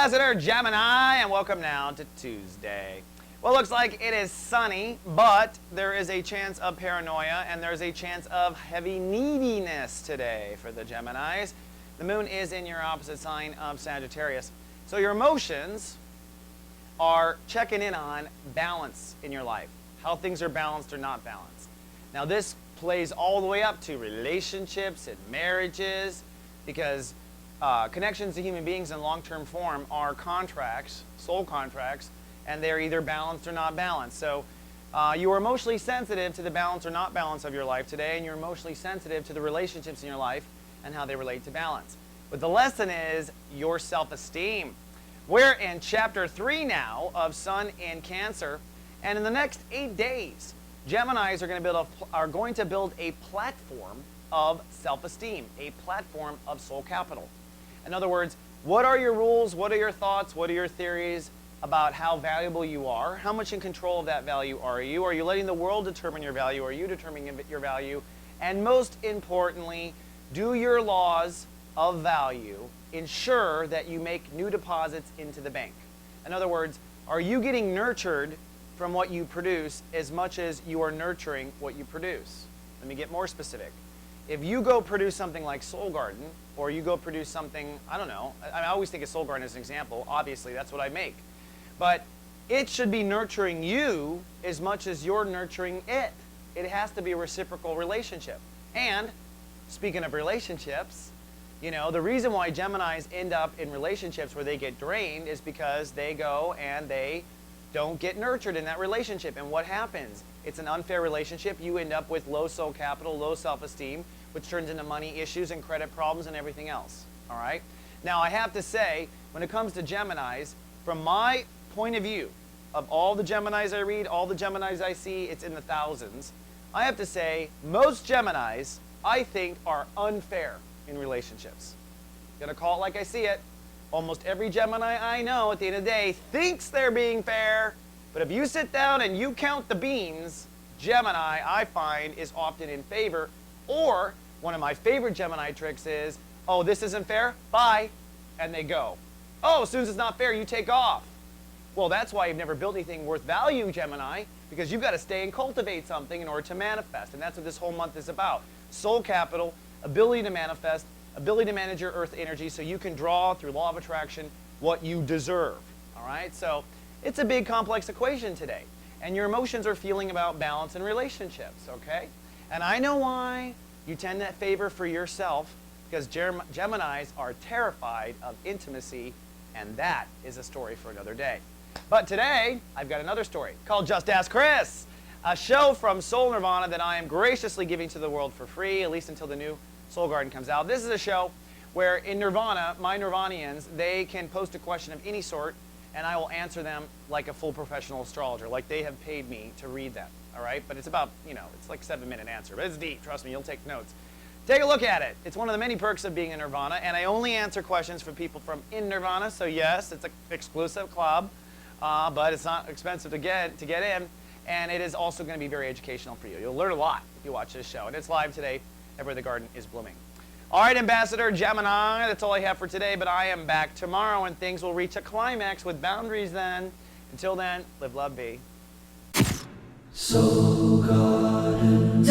Ambassador Gemini, and welcome now to Tuesday. Well, it looks like it is sunny, but there is a chance of paranoia and there's a chance of heavy neediness today for the Geminis. The moon is in your opposite sign of Sagittarius. So your emotions are checking in on balance in your life, how things are balanced or not balanced. Now this plays all the way up to relationships and marriages, because connections to human beings in long-term form are contracts, soul contracts, and they're either balanced or not balanced. So you are emotionally sensitive to the balance or not balance of your life today, and you're emotionally sensitive to the relationships in your life and how they relate to balance. But the lesson is your self-esteem. We're in chapter 3 now of Sun in Cancer, and in the next 8 days, Geminis are going to build a platform of self-esteem, a platform of soul capital. In other words, what are your rules? What are your thoughts? What are your theories about how valuable you are? How much in control of that value are you? Are you letting the world determine your value? Are you determining your value? And most importantly, do your laws of value ensure that you make new deposits into the bank? In other words, are you getting nurtured from what you produce as much as you are nurturing what you produce? Let me get more specific. If you go produce something like Soul Garden, or you go produce something, I don't know, I always think of Soul Garden as an example. Obviously, that's what I make. But it should be nurturing you as much as you're nurturing it. It has to be a reciprocal relationship. And speaking of relationships, you know, the reason why Geminis end up in relationships where they get drained is because they go and they don't get nurtured in that relationship. And what happens? It's an unfair relationship. You end up with low soul capital, low self-esteem, which turns into money issues and credit problems and everything else. All right? Now, I have to say, when it comes to Geminis, from my point of view, of all the Geminis I read, all the Geminis I see, it's in the thousands. I have to say, most Geminis, I think, are unfair in relationships. Gonna call it like I see it. Almost every Gemini I know at the end of the day thinks they're being fair, but if you sit down and you count the beans, Gemini, I find, is often in favor. Or one of my favorite Gemini tricks is, oh, this isn't fair? Bye. And they go. Oh, as soon as it's not fair, you take off. Well, that's why you've never built anything worth value, Gemini, because you've got to stay and cultivate something in order to manifest. And that's what this whole month is about. Soul capital, ability to manifest, ability to manage your earth energy so you can draw through law of attraction what you deserve. All right? So it's a big complex equation today. And your emotions are feeling about balance in relationships, okay? And I know why you tend to favor for yourself, because Geminis are terrified of intimacy, and that is a story for another day. But today, I've got another story called Just Ask Chris, a show from Soul Nirvana that I am graciously giving to the world for free, at least until the new Soul Garden comes out. This is a show where in Nirvana, my Nirvanians, they can post a question of any sort, and I will answer them like a full professional astrologer, like they have paid me to read them, all right? But it's about, you know, it's like a 7-minute answer, but it's deep, trust me, you'll take notes. Take a look at it. It's one of the many perks of being in Nirvana, and I only answer questions for people from in Nirvana, so yes, it's an exclusive club, but it's not expensive to get in, and it is also going to be very educational for you. You'll learn a lot if you watch this show, and it's live today everywhere the garden is blooming. All right, Ambassador Gemini, that's all I have for today, but I am back tomorrow, and things will reach a climax with boundaries then. Until then, live, love, be. Soul Garden.